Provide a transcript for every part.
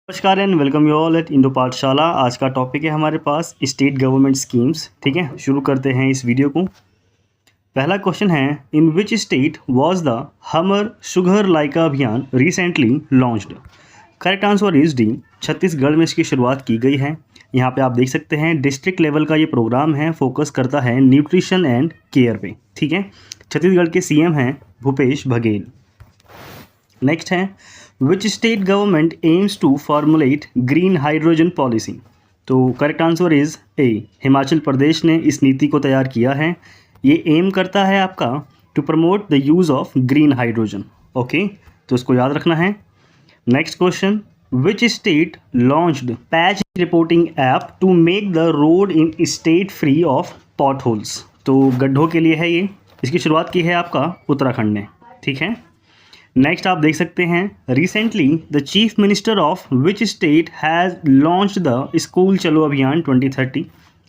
नमस्कार and welcome you all at Indo पाठशाला। आज का टॉपिक है हमारे पास स्टेट गवर्नमेंट स्कीम्स। ठीक है, शुरू करते हैं इस वीडियो को। पहला क्वेश्चन है, इन विच स्टेट वाज द हमर शुगर लाइका अभियान recently launched. Correct answer is D, Chhattisgarh में इसकी शुरुआत की गई है। यहाँ पे आप देख सकते हैं डिस्ट्रिक्ट लेवल का ये प्रोग्राम है, फोकस करता है न्यूट्रिशन एंड केयर पे। ठीक है, छत्तीसगढ़ के सीएम हैं भूपेश बघेल। नेक्स्ट है, which state government aims to formulate green hydrogen policy. तो correct answer is A, Himachal Pradesh ने इस नीति को तैयार किया है। ये एम करता है आपका to promote the use of green hydrogen. Okay, तो इसको याद रखना है। Next question, which state launched patch reporting app to make the road in state free of potholes. तो गड्ढों के लिए है ये, इसकी शुरुआत की है आपका उत्तराखंड ने। ठीक है, नेक्स्ट आप देख सकते हैं, recently the chief minister of which state has launch the school चलो अभियान 2030।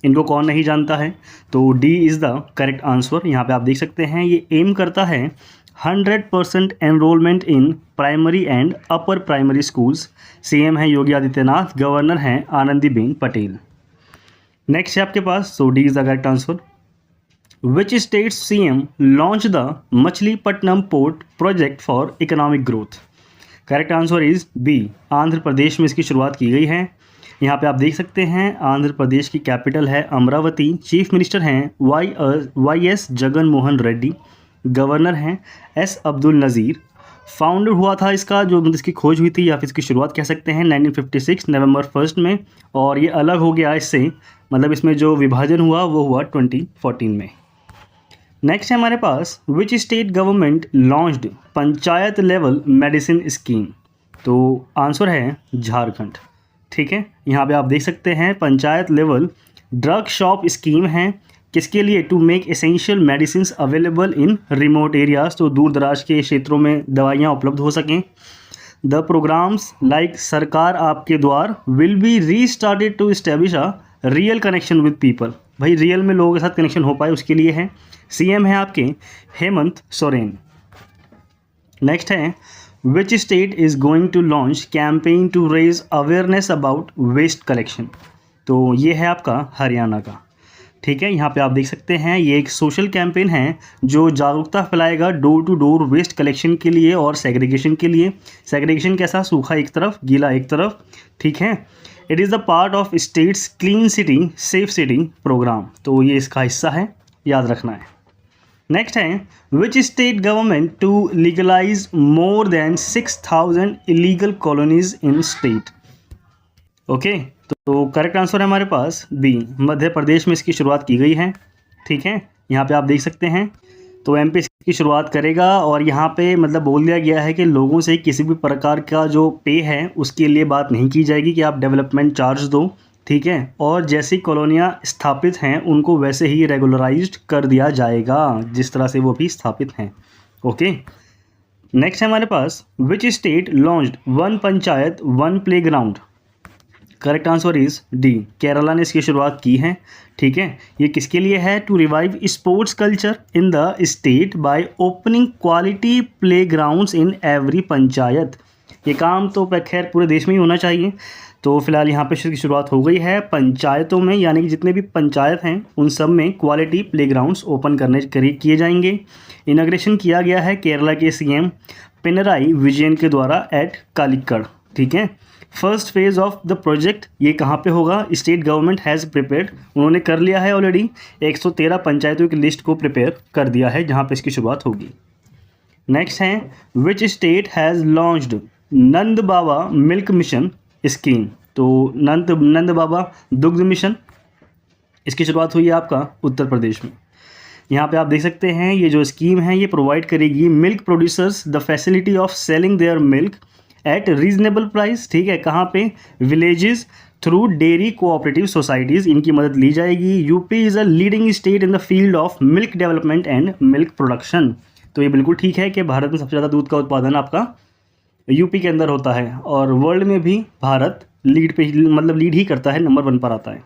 इनको कौन नहीं जानता है, तो D is the correct answer. यहाँ पे आप देख सकते हैं ये एम करता है 100% enrolment in primary and upper primary schools. CM है योगी आदित्यनाथ, गवर्नर हैं आनंदीबेन पटेल। नेक्स्ट है आपके पास, so D is the correct answer. Which state CM launched the Machilipatnam port project for economic growth. Correct answer is B, Andhra Pradesh में इसकी शुरुआत की गई है। यहाँ पे आप देख सकते हैं आंध्र प्रदेश की कैपिटल है अमरावती। चीफ मिनिस्टर हैं Y S Jagan Mohan Reddy, governor हैं एस अब्दुल नज़ीर। फाउंडर हुआ था इसका, जो इसकी खोज हुई थी या फिर इसकी शुरुआत कह सकते हैं 1956 नवंबर 1 में, और ये अलग हो गया इससे, मतलब इसमें जो विभाजन हुआ वो हुआ 2014 में। नेक्स्ट है हमारे पास, which state government launched panchayat level medicine scheme. तो आंसर है झारखंड। ठीक है, यहाँ पे आप देख सकते हैं panchayat level drug shop scheme है। किसके लिए, to make essential medicine available in remote areas, तो दूर दराज के क्षेत्रों में दवाइयाँ उपलब्ध हो सकें। The programmes like Sarkar Aapke Dwar will be restarted to establish a real connection with people. भाई रियल में लोगों के साथ कनेक्शन हो पाए उसके लिए है। सीएम है आपके हेमंत सोरेन। नेक्स्ट है, which state is going to launch campaign to raise awareness about waste collection. तो ये है आपका हरियाणा का। ठीक है, यहाँ पे आप देख सकते हैं ये एक सोशल कैंपेन है जो जागरूकता फैलाएगा door to door waste collection के लिए और सेग्रीगेशन के लिए। सेग्रीगेशन कैसा, सूखा एक तरफ गीला एक तरफ। ठीक है, it is the part of states clean city safe city programme, तो ये इसका हिस्सा है, याद रखना है। नेक्स्ट है, which state government to legalise more than 6000 illegal colonies in state. Okay, तो करेक्ट आंसर है हमारे पास बी, मध्य प्रदेश में इसकी शुरुआत की गई है। ठीक है, यहाँ पे आप देख सकते हैं, तो एमपी इसकी शुरुआत करेगा और यहाँ पे मतलब बोल दिया गया है कि लोगों से किसी भी प्रकार का जो पे है उसके लिए बात नहीं की जाएगी कि आप डेवलपमेंट चार्ज दो। ठीक है, और जैसी कॉलोनियाँ स्थापित हैं उनको वैसे ही रेगुलराइज्ड कर दिया जाएगा जिस तरह से वो भी स्थापित हैं। ओके, नेक्स्ट है हमारे पास, which state launched one panchayat one playground. Correct answer is D, Kerala ने इसकी शुरुआत की है। ठीक है, ये किसके लिए है, to revive sports culture in the state by opening quality playgrounds in every panchayat. ये काम तो खैर पूरे देश में ही होना चाहिए, तो फिलहाल यहाँ पे इसकी शुरुआत हो गई है पंचायतों में, यानी कि जितने भी पंचायत हैं उन सब में क्वालिटी प्लेग्राउंड्स ओपन किए जाएंगे। इनॉग्रेशन किया गया है केरला के सीएम पिनराई विजयन के द्वारा एट कालिकड़। ठीक है, first phase of the project ये कहाँ पे होगा, स्टेट गवर्नमेंट हैज़ प्रिपेयर्ड, उन्होंने कर लिया है ऑलरेडी, 113 पंचायतों की लिस्ट को प्रिपेयर कर दिया है जहाँ पे इसकी शुरुआत होगी। नेक्स्ट है, which state has launched Nand Baba milk mission scheme. तो नंद बाबा दुग्ध मिशन, इसकी शुरुआत हुई है आपका उत्तर प्रदेश में। यहाँ पे आप देख सकते हैं ये जो स्कीम है ये प्रोवाइड करेगी milk producers the facility of selling their milk eight reasonable price. ठीक है, कहाँ पे, villages through dairy cooperative societies, इनकी मदद ली जाएगी। UP is a leading state in the field of milk development and milk production. तो ये बिल्कुल ठीक है कि भारत में सबसे ज़्यादा दूध का उत्पादन आपका यूपी के अंदर होता है और वर्ल्ड में भी भारत लीड ही करता है, नंबर 1 पर आता है।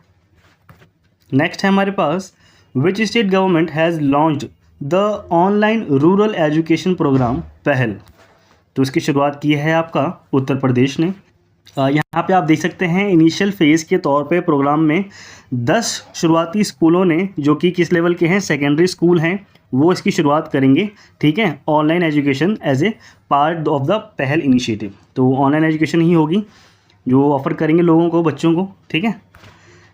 नेक्स्ट है हमारे पास, which state government has launched the online rural education programme पहल। तो इसकी शुरुआत की है आपका उत्तर प्रदेश ने। यहाँ पे आप देख सकते हैं इनिशियल फेज़ के तौर पे प्रोग्राम में 10 शुरुआती स्कूलों ने, जो कि किस लेवल के हैं, सेकेंडरी स्कूल हैं, वो इसकी शुरुआत करेंगे, ठीक है, online education as a part of the पहल इनिशिएटिव। तो ऑनलाइन एजुकेशन ही होगी जो ऑफर करेंगे लोगों को, बच्चों को, ठीक है।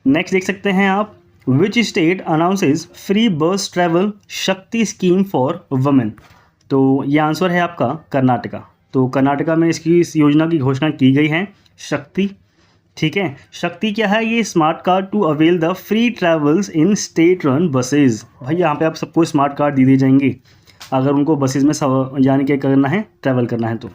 नेक्स्ट देख सकते हैं आप, विच स्टेट अनाउंसेज फ्री बस ट्रैवल शक्ति स्कीम फॉर वुमेन। तो ये आंसर है आपका कर्नाटका। तो कर्नाटका में इस योजना की घोषणा की गई है, शक्ति, ठीक है। शक्ति क्या है, ये smart card to avail the free travels in state run buses. भाई यहाँ पे आप सबको स्मार्ट कार्ड दिए जाएंगे अगर उनको बसेज में यानी क्या करना है, ट्रैवल करना है। तो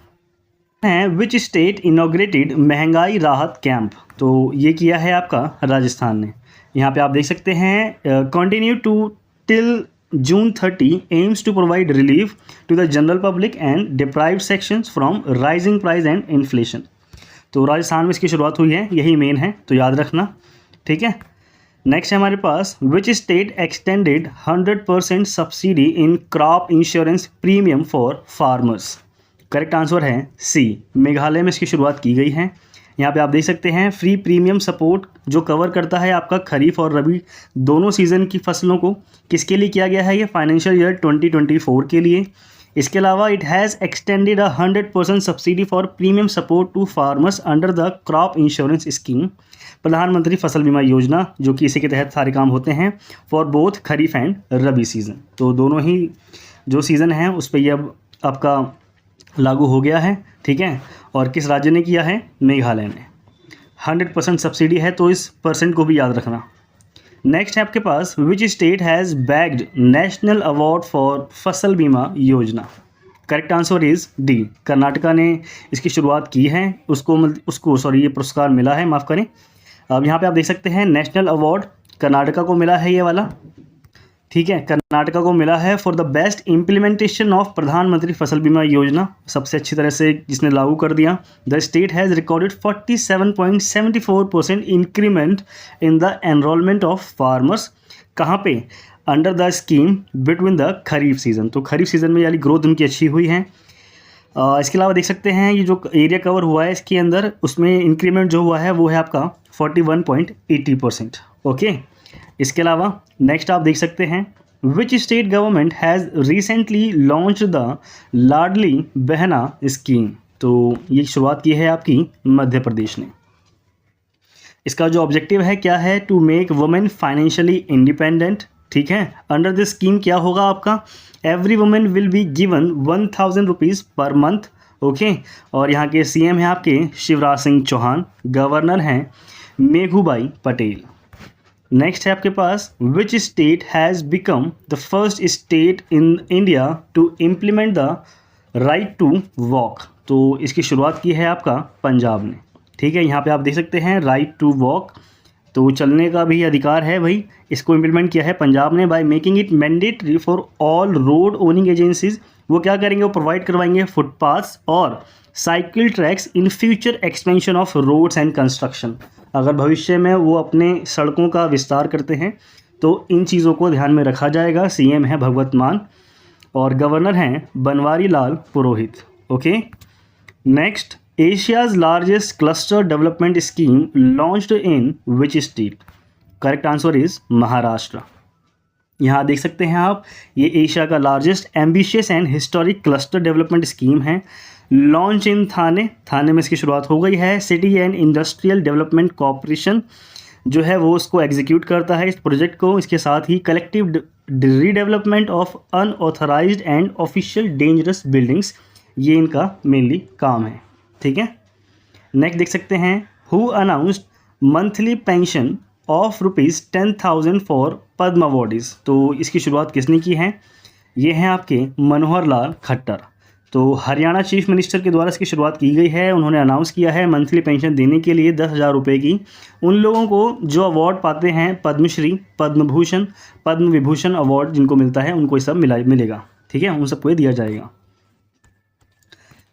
है विच स्टेट इनॉग्रेटेड महंगाई राहत कैंप। तो ये किया है आपका राजस्थान ने। यहाँ पे आप देख सकते हैं continue to till June 30 aims to provide relief to the general public and deprived sections from rising price and inflation। तो राजस्थान में इसकी शुरुआत हुई है, यही मेन है, तो याद रखना, ठीक है। नेक्स्ट है हमारे पास, which state extended 100% subsidy in crop insurance premium for farmers. Correct answer है सी, मेघालय में इसकी शुरुआत की गई है। यहाँ पे आप देख सकते हैं फ्री प्रीमियम सपोर्ट जो कवर करता है आपका खरीफ और रबी दोनों सीज़न की फसलों को। किसके लिए किया गया है, ये फाइनेंशियल ईयर 2024 के लिए। इसके अलावा it has extended 100% subsidy for premium support to farmers under the crop insurance scheme, Pradhan Mantri Fasal Bima योजना, जो कि इसी के तहत सारे काम होते हैं for both kharif and rabi season. तो दोनों ही जो सीज़न हैं उस पर ये अब आपका लागू हो गया है, ठीक है। और किस राज्य ने किया है, मेघालय ने। 100% सब्सिडी है, तो इस परसेंट को भी याद रखना। नेक्स्ट है आपके पास, which state has bagged national award for Fasal Bima Yojana. Correct answer is D, Karnataka ने इसकी शुरुआत की है, उसको ये पुरस्कार मिला है, माफ़ करें। अब यहाँ पे आप देख सकते हैं नेशनल अवार्ड कर्नाटका को मिला है, ये वाला, ठीक है, कर्नाटका को मिला है for the best implementation of प्रधानमंत्री फसल बीमा योजना, सबसे अच्छी तरह से जिसने लागू कर दिया। The state has recorded 47.74% increment in the enrolment of farmers. कहाँ पे, under the scheme between the kharif season. तो खरीफ सीज़न में यानी ग्रोथ उनकी अच्छी हुई है। इसके अलावा देख सकते हैं ये जो एरिया कवर हुआ है इसके अंदर, उसमें इंक्रीमेंट जो हुआ है वो है आपका 41.80%। ओके, इसके अलावा नेक्स्ट आप देख सकते हैं, which state government has recently launch the Ladli Behna scheme. तो ये शुरुआत की है आपकी मध्य प्रदेश ने। इसका जो ऑब्जेक्टिव है क्या है, to make women financially independent, ठीक है। अंडर दिस स्कीम क्या होगा आपका, every women will be given 1000 rupees per month, okay. और यहाँ के सीएम हैं आपके शिवराज सिंह चौहान, गवर्नर हैं मेघूबाई पटेल। नेक्स्ट है आपके पास, which state has become the first state in India to implement the right to walk. तो इसकी शुरुआत की है आपका पंजाब ने, ठीक है। यहाँ पे आप देख सकते हैं राइट टू वॉक, तो चलने का भी अधिकार है भाई, इसको इम्प्लीमेंट किया है पंजाब ने by making it mandatory for all road owning agencies. वो क्या करेंगे, वो प्रोवाइड करवाएंगे फुटपाथ्स और cycle tracks in future expansion of roads and construction. अगर भविष्य में वो अपने सड़कों का विस्तार करते हैं तो इन चीज़ों को ध्यान में रखा जाएगा। सीएम है भगवत मान और गवर्नर हैं Banwari Lal Purohit, okay. Next, Asia's largest cluster development scheme launched in which state. Correct answer is Maharashtra. यहाँ देख सकते हैं आप, ये एशिया का largest ambitious and historic cluster development scheme है। लॉन्च इन थाने में इसकी शुरुआत हो गई है। City and industrial development corporation जो है वो उसको एग्जीक्यूट करता है इस प्रोजेक्ट को। इसके साथ ही collective redevelopment of unauthorised and official dangerous buildings, ये इनका मेनली काम है, ठीक है। नेक्स्ट देख सकते हैं, who announced monthly pension of ₹10,000 for Padma awardees. तो इसकी शुरुआत किसने की है, ये हैं आपके मनोहर लाल खट्टर। तो हरियाणा चीफ मिनिस्टर के द्वारा इसकी शुरुआत की गई है। उन्होंने अनाउंस किया है मंथली पेंशन देने के लिए 10,000 रुपये की उन लोगों को जो अवार्ड पाते हैं, पद्मश्री, पद्म भूषण, पद्म विभूषण अवार्ड जिनको मिलता है उनको ये सब मिलेगा, ठीक है, उन सबको ये दिया जाएगा।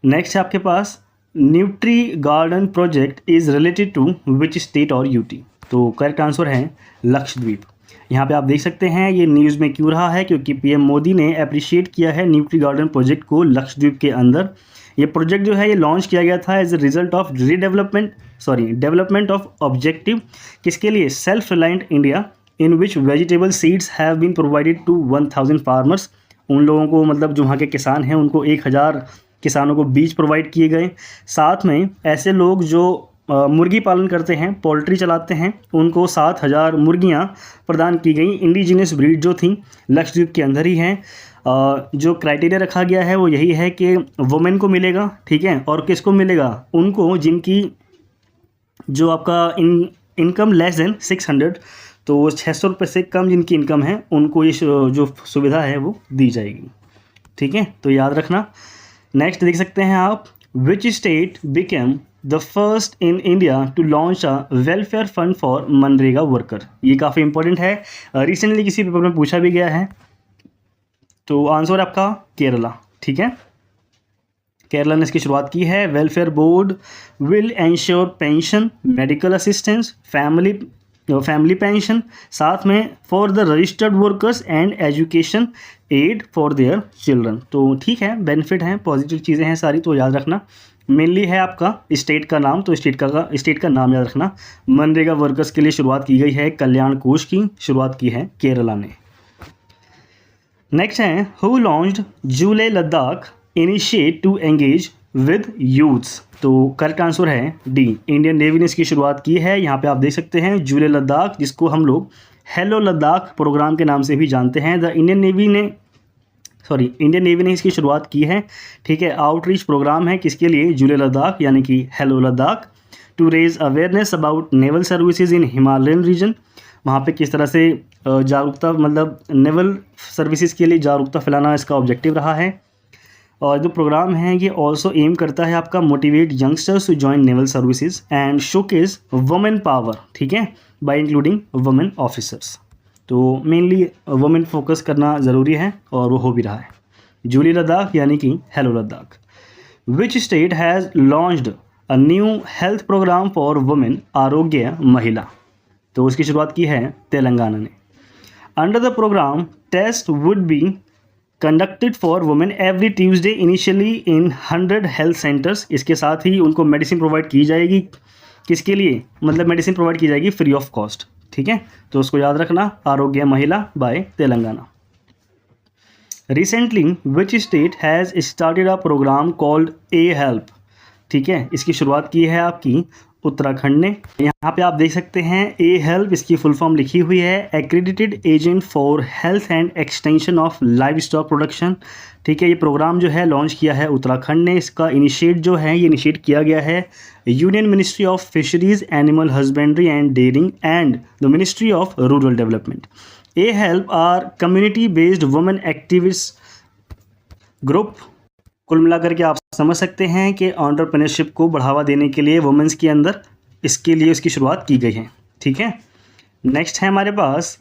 नेक्स्ट है आपके पास, nutri garden project is related to which state और यूटी। तो करेक्ट आंसर है लक्षद्वीप। यहाँ पे आप देख सकते हैं ये न्यूज़ में क्यों रहा है, क्योंकि पीएम मोदी ने अप्रिशिएट किया है न्यूट्री गार्डन प्रोजेक्ट को लक्षद्वीप के अंदर। ये प्रोजेक्ट जो है ये लॉन्च किया गया था as a result of development of objective किसके लिए, self reliant India, in which vegetable seeds have been provided to 1000 farmers. उन लोगों को मतलब जो वहाँ के किसान हैं उनको 1000 किसानों को बीज प्रोवाइड किए गए। साथ में ऐसे लोग जो मुर्गी पालन करते हैं, पोल्ट्री चलाते हैं, उनको 7000 मुर्गियाँ प्रदान की गई, इंडिजिनस ब्रीड जो थी लक्षद्वीप के अंदर ही हैं। जो क्राइटेरिया रखा गया है वो यही है कि वुमेन को मिलेगा, ठीक है, और किसको मिलेगा, उनको जिनकी जो आपका इनकम लेस देन 600, तो 600 रुपये से कम जिनकी इनकम है उनको ये जो सुविधा है वो दी जाएगी, ठीक है, तो याद रखना। नेक्स्ट देख सकते हैं आप, which state became the first in India to launch a welfare fund for मनरेगा वर्कर। ये काफ़ी इंपॉर्टेंट है, रिसेंटली किसी पेपर में पूछा भी गया है। तो आंसर आपका केरला, ठीक है, केरला ने इसकी शुरुआत की है। Welfare board will ensure pension, medical assistance, family pension, साथ में for the registered workers and education aid for their children. तो ठीक है, बेनिफिट हैं, पॉजिटिव चीज़ें हैं सारी, तो याद रखना। मेनली है आपका स्टेट का नाम, तो स्टेट का नाम याद रखना। मनरेगा वर्कर्स के लिए शुरुआत की गई है कल्याण कोष की, शुरुआत की है केरला ने। नेक्स्ट है, who launched Julley Ladakh initiate to engage with youths. तो करेक्ट आंसर है डी, इंडियन नेवी ने इसकी शुरुआत की है। यहाँ पे आप देख सकते हैं जुले लद्दाख, जिसको हम लोग हेलो लद्दाख प्रोग्राम के नाम से भी जानते हैं। इंडियन नेवी ने इसकी शुरुआत की है, ठीक है। आउटरीच प्रोग्राम है किसके लिए, जुले लद्दाख यानी कि hello Ladakh, to raise awareness about naval services in Himalayan region. वहाँ पे किस तरह से जागरूकता, मतलब नेवल सर्विसेज के लिए जागरूकता फैलाना इसका ऑब्जेक्टिव रहा है। और जो प्रोग्राम है ये ऑल्सो एम करता है आपका motivate youngsters to join naval services and showcase women power, ठीक है, बाय इंक्लूडिंग वुमेन ऑफिसर्स। तो मेनली वुमेन फोकस करना ज़रूरी है और वो हो भी रहा है। जुली लद्दाख यानी कि hello Ladakh. Which state has launched a new health programme for women, Arogya Mahila. तो उसकी शुरुआत की है तेलंगाना ने। Under the programme test would be conducted for women every Tuesday initially in 100 health centres. इसके साथ ही उनको मेडिसिन प्रोवाइड की जाएगी, किसके लिए, मतलब मेडिसिन प्रोवाइड की जाएगी फ्री ऑफ कॉस्ट, ठीक है, तो उसको याद रखना, Arogya Mahila by Telangana. Recently which state has started a programme called A help, ठीक है, इसकी शुरुआत की है आपकी उत्तराखंड ने। यहाँ पे आप देख सकते हैं ए हेल्प, इसकी फुल फॉर्म लिखी हुई है accredited agent for health and extension of live stock production, ठीक है। ये प्रोग्राम जो है लॉन्च किया है उत्तराखंड ने। इसका इनिशिएट किया गया है union ministry of fisheries, animal husbandry and dairying and the ministry of rural development. A help are community based women activist group. कुल मिलाकर के आप समझ सकते हैं कि एंटरप्रेन्योरशिप को बढ़ावा देने के लिए वुमेन्स के अंदर इसके लिए इसकी शुरुआत की गई है, ठीक है। नेक्स्ट है हमारे पास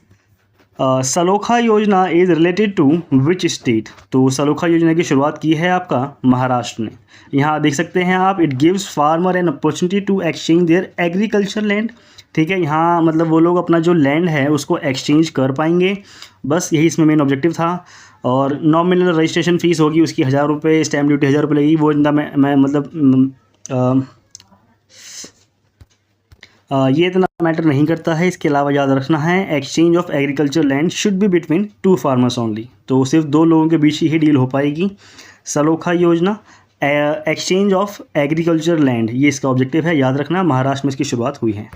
Salokha Yojana is related to which state. तो सलोखा योजना की शुरुआत की है आपका महाराष्ट्र ने। यहाँ देख सकते हैं आप, it gives farmer an opportunity to exchange their agriculture land, ठीक है। यहाँ मतलब वो लोग अपना जो लैंड है उसको एक्सचेंज कर पाएंगे, बस यही इसमें मेन ऑब्जेक्टिव था। और नॉमिनल रजिस्ट्रेशन फ़ीस होगी उसकी 1000 रुपये, स्टैम्प ड्यूटी 1000 रुपये लगेगी, वो इतना मैं मतलब ये इतना मैटर नहीं करता है। इसके अलावा याद रखना है, exchange of agriculture land should be between 2 farmers only, तो सिर्फ 2 लोगों के बीच ही डील हो पाएगी। सलोखा योजना एक्सचेंज ऑफ एग्रीकल्चर लैंड, ये इसका ऑब्जेक्टिव है, याद रखना। महाराष्ट्र में इसकी शुरुआत हुई है।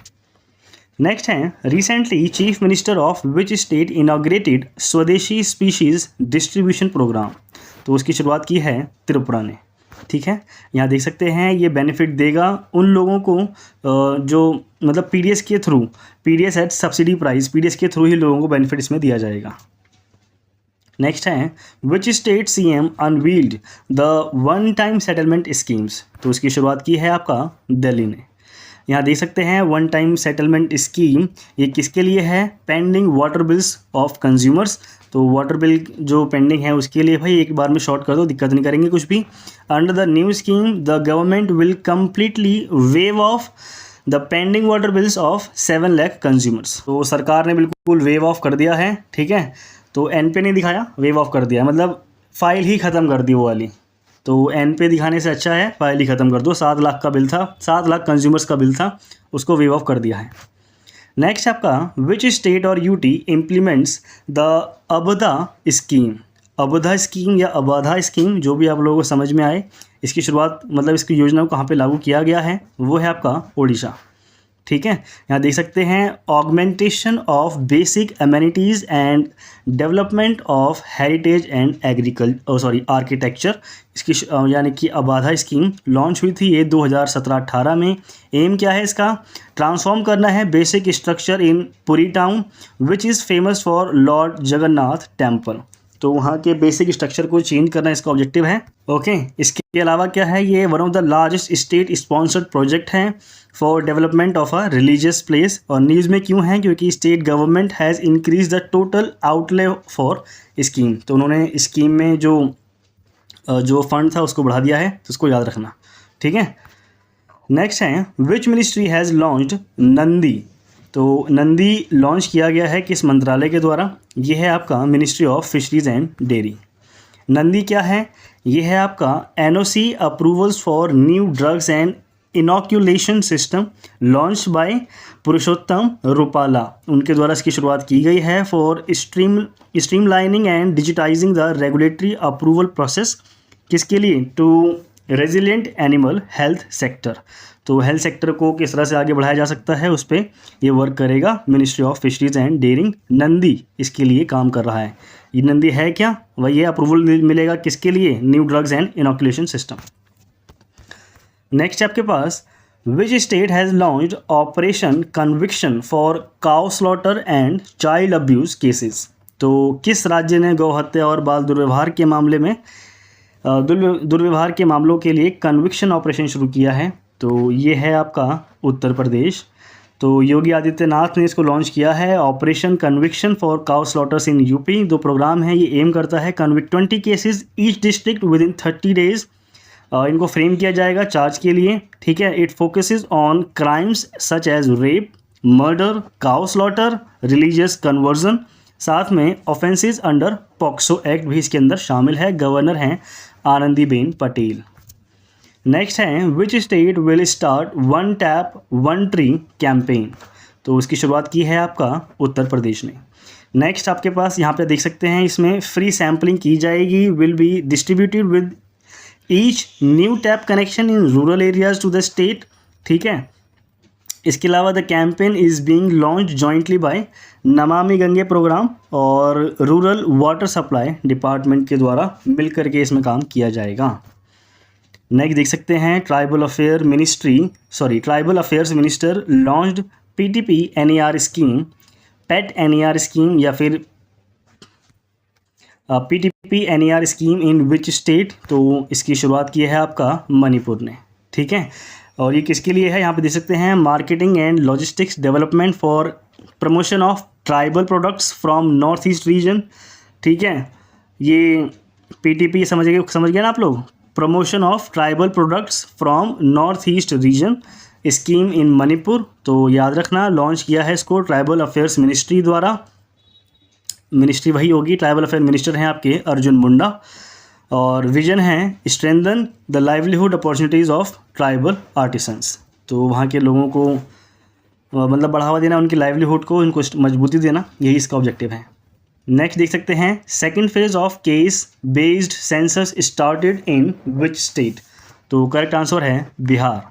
नेक्स्ट है, recently chief minister of which state inaugurated स्वदेशी स्पीशीज़ डिस्ट्रीब्यूशन प्रोग्राम। तो उसकी शुरुआत की है त्रिपुरा ने, ठीक है। यहाँ देख सकते हैं ये बेनिफिट देगा उन लोगों को जो मतलब पीडीएस के through, PDS at subsidy price, PDS के थ्रू ही लोगों को बेनिफिट इसमें दिया जाएगा। नेक्स्ट है, which state CM unveiled the one time settlement schemes. तो उसकी शुरुआत की है आपका दिल्ली ने। यहाँ देख सकते हैं वन टाइम सेटलमेंट स्कीम, ये किसके लिए है, pending water bills of consumers. तो वाटर बिल जो पेंडिंग है उसके लिए भाई एक बार में शॉर्ट कर दो, दिक्कत नहीं करेंगे कुछ भी। Under the new scheme the government will completely wave of the pending water bills of 7 lakh consumers. तो सरकार ने बिल्कुल वेव ऑफ कर दिया है, ठीक है। तो एन पे नहीं दिखाया, वेव ऑफ कर दिया, मतलब फाइल ही ख़त्म कर दी वो वाली, तो एन पे दिखाने से अच्छा है फाइल ही ख़त्म कर दो। 7 लाख का बिल था, 7 लाख कंज्यूमर्स का बिल था, उसको वेव ऑफ कर दिया है। नेक्स्ट आपका विच स्टेट और UT implements the Abada scheme. Abada scheme या अबाधा स्कीम, जो भी आप लोगों को समझ में आए, इसकी शुरुआत मतलब इसकी योजना को कहाँ पे लागू किया गया है, वो है आपका ओडिशा। ठीक है, यहाँ देख सकते हैं augmentation of basic amenities and development of heritage and architecture. इसकी यानी कि अबाधा स्कीम लॉन्च हुई थी ये 2017-18 में। एम क्या है इसका, ट्रांसफॉर्म करना है basic structure in Puri town which is famous for Lord Jagannath temple. तो वहाँ के बेसिक स्ट्रक्चर को चेंज करना इसका ऑब्जेक्टिव है। ओके, इसके अलावा क्या है, ये one of the largest state sponsored project हैं for development of a religious place. और न्यूज़ में क्यों है, क्योंकि state government has increase the total outlay for scheme. तो उन्होंने स्कीम में जो फंड था उसको बढ़ा दिया है, तो उसको याद रखना। ठीक है, नेक्स्ट है which ministry has launched Nandi. तो नंदी लॉन्च किया गया है किस मंत्रालय के द्वारा, ये है आपका ministry of fisheries and dairy. Nandi क्या है, ये है आपका NOC approvals for new drugs and inoculation system launch by Purushottam Rupala. उनके द्वारा इसकी शुरुआत की गई है for streamlining and digitising the regulatory approval process. किसके लिए, to resilient animal health sector. तो हेल्थ सेक्टर को किस तरह से आगे बढ़ाया जा सकता है, उस पर ये वर्क करेगा ministry of fisheries and dairying. Nandi इसके लिए काम कर रहा है। ये नंदी है क्या, वही ये अप्रूवल मिलेगा किसके लिए, new drugs and inoculation system. Next आपके पास which state has launched operation conviction for cow slaughter and child abuse cases. तो किस राज्य ने गौ हत्या और बाल दुर्व्यवहार के मामले में दुर्व्यवहार के मामलों के लिए कन्विक्शन ऑपरेशन शुरू किया है, तो ये है आपका उत्तर प्रदेश। तो योगी आदित्यनाथ ने इसको लॉन्च किया है, operation conviction for cow slaughters in UP. दो प्रोग्राम है, ये एम करता है convict 20 cases each district within 30 days. इनको फ्रेम किया जाएगा चार्ज के लिए। ठीक है, it focuses on crimes such as rape, murder, cow slaughter, religious conversion. साथ में ऑफेंसेस अंडर पॉक्सो एक्ट भी इसके अंदर शामिल है। गवर्नर हैं आनंदीबेन पटेल। नेक्स्ट है which state will start one tap one tree campaign. तो इसकी शुरुआत की है आपका उत्तर प्रदेश ने। नेक्स्ट आपके पास यहाँ पे देख सकते हैं, इसमें फ्री सैम्पलिंग की जाएगी, will be distributed with each new tap connection in rural areas to the state. ठीक है, इसके अलावा the campaign is being launch jointly by Namami Gange programme और रूरल वाटर सप्लाई डिपार्टमेंट के द्वारा मिलकर के इसमें काम किया जाएगा। नेक्स्ट देख सकते हैं tribal affairs minister launched PTP NER scheme, pet NER scheme या फिर PTP NER scheme in which state. तो इसकी शुरुआत की है आपका मणिपुर ने। ठीक है, और ये किसके लिए है, यहाँ पे देख सकते हैं marketing and logistics development for promotion of tribal products from north east region. ठीक है, ये पीटीपी समझ गए ना आप लोग, promotion of tribal products from north east region scheme in Manipur. तो याद रखना, लॉन्च किया है इसको ट्राइबल अफेयर्स मिनिस्ट्री द्वारा। मिनिस्ट्री वही होगी, ट्राइबल अफेयर मिनिस्टर हैं आपके अर्जुन मुंडा। और विजन है strengthen the livelihood opportunities of tribal artisans. तो वहाँ के लोगों को मतलब बढ़ावा देना, उनकी लाइवलीहुड को, उनको मजबूती देना, यही इसका ऑब्जेक्टिव है। नेक्स्ट देख सकते हैं second phase of case based census started in which state. तो करेक्ट आंसर है बिहार।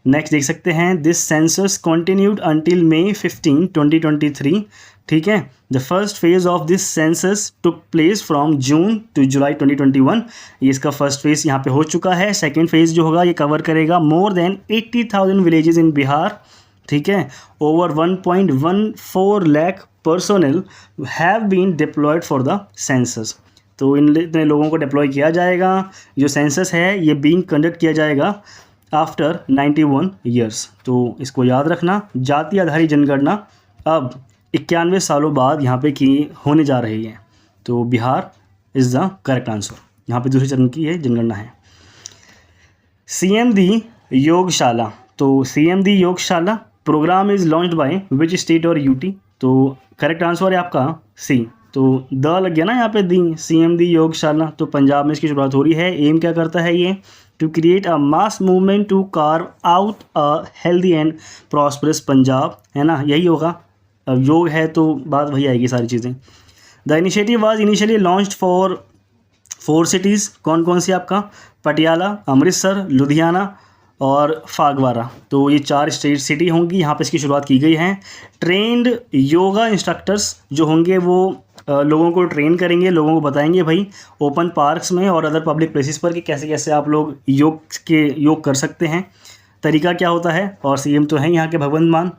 नेक्स्ट देख सकते हैं this census continued until May 15, 2023। ठीक है, the first phase of this census took place from June to July 2021। ये इसका फर्स्ट फेज यहाँ पे हो चुका है। सेकेंड फेज जो होगा ये कवर करेगा more than 80,000 villages in Bihar. ठीक है, over 1.14 lakh personnel have been deployed for the census। तो इतने लोगों को डिप्लॉय किया जाएगा। जो सेंसस है ये बीइंग कंडक्ट किया जाएगा आफ्टर 91 ईयर्स। तो इसको याद रखना, जाति आधारित जनगणना अब 91 सालों बाद यहाँ पे की होने जा रही है। तो Bihar is the correct answer. यहाँ पे दूसरे चरण की है जनगणना है। सीएम दी योगशाला। तो CM Di Yogshala programme is launched by which state और यूटी। तो करेक्ट आंसर है आपका सी, तो द लग गया ना यहाँ पे, दी CM दी योगशाला, तो पंजाब में इसकी शुरुआत हो रही है। एम क्या करता है ये, to create a mass movement to carve out a healthy and prosperous Punjab, है ना, यही होगा। अब योग है तो बात वही आएगी सारी चीज़ें। The initiative was initially launched for 4 cities, कौन कौन सी आपका, पटियाला, अमृतसर, लुधियाना और फागवाड़ा। तो ये 4 स्टेट सिटी होंगी, यहाँ पे इसकी शुरुआत की गई है। ट्रेंड योगा इंस्ट्रक्टर्स जो होंगे वो लोगों को ट्रेन करेंगे, लोगों को बताएंगे भाई ओपन पार्क्स में और अदर पब्लिक प्लेसेस पर कि कैसे कैसे आप लोग योग कर सकते हैं, तरीका क्या होता है। और CM तो हैं यहाँ के भगवंत मान।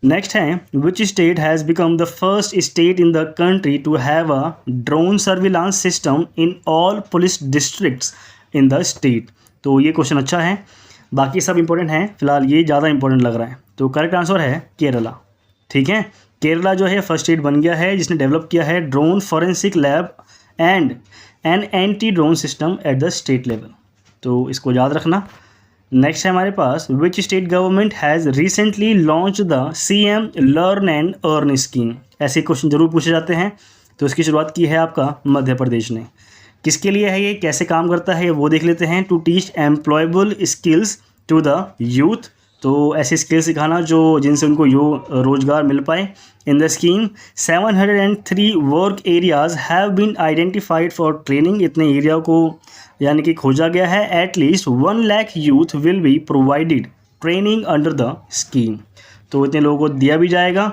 नेक्स्ट है, which state has become the first state in the country to have a drone surveillance system in all police districts in the state. तो ये क्वेश्चन अच्छा है, बाकी सब इंपॉर्टेंट हैं, फिलहाल ये ज़्यादा इंपॉर्टेंट लग रहा है। तो करेक्ट आंसर है केरला। ठीक है, केरला जो है फर्स्ट स्टेट बन गया है जिसने डेवलप किया है drone forensic lab and an anti drone system at the state level. तो इसको याद रखना। नेक्स्ट है हमारे पास, which state government has recently launch the CM learn and earn scheme. ऐसे क्वेश्चन जरूर पूछे जाते हैं। तो इसकी शुरुआत की है आपका मध्य प्रदेश ने। किसके लिए है ये, कैसे काम करता है वो देख लेते हैं। To teach employable skills to the youth, तो ऐसे स्किल सिखाना जो जिनसे उनको रोजगार मिल पाए। In the scheme 703 work areas have been identified for training, इतने एरिया को यानी कि खोजा गया है। At least 1 lakh youth will be provided training under the scheme, तो इतने लोगों को दिया भी जाएगा।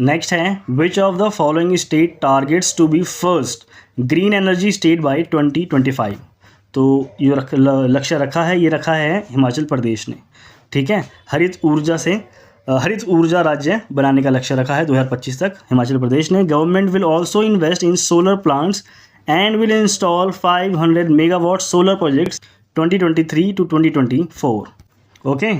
नेक्स्ट है, which of the following state targets to be first green energy state by 2025। तो ये लक्ष्य रखा है, ये रखा है हिमाचल प्रदेश ने। ठीक है, हरित ऊर्जा राज्य बनाने का लक्ष्य रखा है 2025 तक हिमाचल प्रदेश ने। Government will also invest in solar plants and will install 500 megawatt solar projects 2023 to 2024। Okay,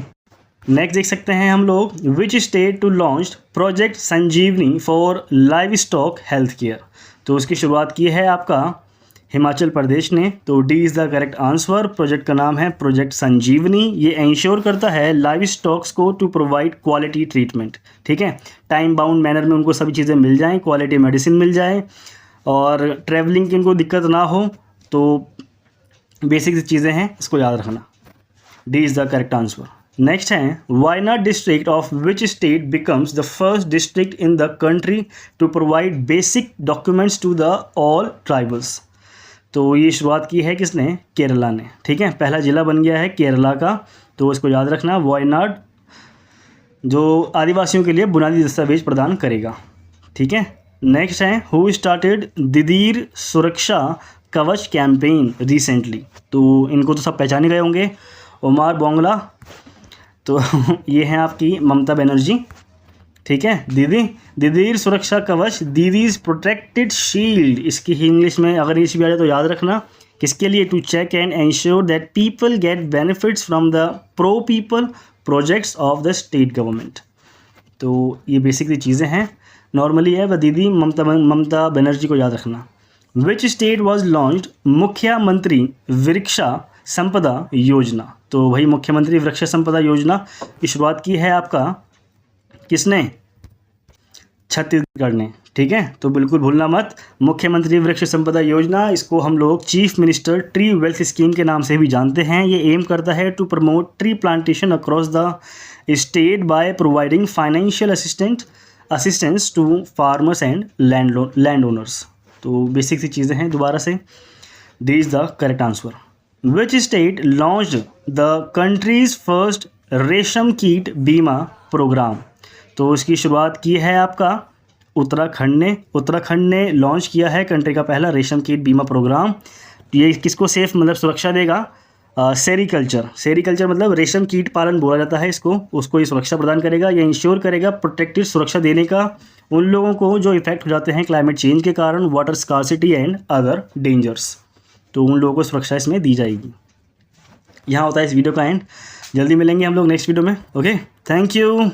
next देख सकते हैं हम लोग, which state to launch project Sanjivani for livestock health care. तो उसकी शुरुआत की है आपका हिमाचल प्रदेश ने। तो D is the correct answer. Project का नाम है प्रोजेक्ट संजीवनी। ये इंश्योर करता है लाइव स्टॉक्स को टू प्रोवाइड क्वालिटी ट्रीटमेंट। ठीक है, टाइम बाउंड मैनर में उनको सभी चीज़ें मिल जाएं, क्वालिटी मेडिसिन मिल जाए और ट्रैवलिंग की उनको दिक्कत ना हो। तो बेसिक चीज़ें हैं, इसको याद रखना। D is the correct answer. Next है, Wayanad district of which state becomes the first district in the country to provide basic documents to the all tribals. तो ये शुरुआत की है किसने, केरला ने। ठीक है, पहला ज़िला बन गया है केरला का, तो इसको याद रखना। वायनाड जो आदिवासियों के लिए बुनियादी दस्तावेज प्रदान करेगा। ठीक है, नेक्स्ट है, हु स्टार्टेड दिदीर सुरक्षा कवच कैंपेन रिसेंटली। तो इनको तो सब पहचाने गए होंगे, उमार बोंगला। तो ये हैं आपकी ममता बनर्जी। ठीक है, दिदीर सुरक्षा कवच, दीदीज प्रोटेक्टेड शील्ड, इसकी इंग्लिश में अगर इंग्लिश भी आ जाए तो याद रखना। किसके लिए, to check and ensure that people get benefits from the pro people projects of the state government. तो ये बेसिकली चीज़ें हैं, नॉर्मली है। वह दीदी ममता बनर्जी को याद रखना। विच स्टेट वॉज लॉन्च्ड मुख्यमंत्री वृक्षा संपदा योजना। तो भाई मुख्यमंत्री वृक्ष संपदा योजना की शुरुआत की है आपका किसने, छत्तीसगढ़ ने। ठीक है, तो बिल्कुल भूलना मत, मुख्यमंत्री वृक्ष संपदा योजना, इसको हम लोग chief minister tree wealth scheme के नाम से भी जानते हैं। ये एम करता है to promote tree plantation across the state by providing financial assistance to farmers and land owners. तो बेसिक सी चीज़ें हैं, दोबारा से D is the correct answer. Which state launched the country's first Resham Keet बीमा प्रोग्राम। तो इसकी शुरुआत की है आपका उत्तराखंड ने लॉन्च किया है कंट्री का पहला रेशम कीट बीमा प्रोग्राम। ये किसको सेफ मतलब सुरक्षा देगा, सेरीकल्चर मतलब रेशम कीट पालन बोला जाता है इसको, उसको ये सुरक्षा प्रदान करेगा। ये इंश्योर करेगा प्रोटेक्टेड सुरक्षा देने का उन लोगों को जो इफेक्ट हो जाते हैं क्लाइमेट चेंज के कारण, water scarcity and other dangers. तो उन लोगों को सुरक्षा इसमें दी जाएगी। यहाँ होता है इस वीडियो का एंड। जल्दी मिलेंगे हम लोग नेक्स्ट वीडियो में। Okay, thank you.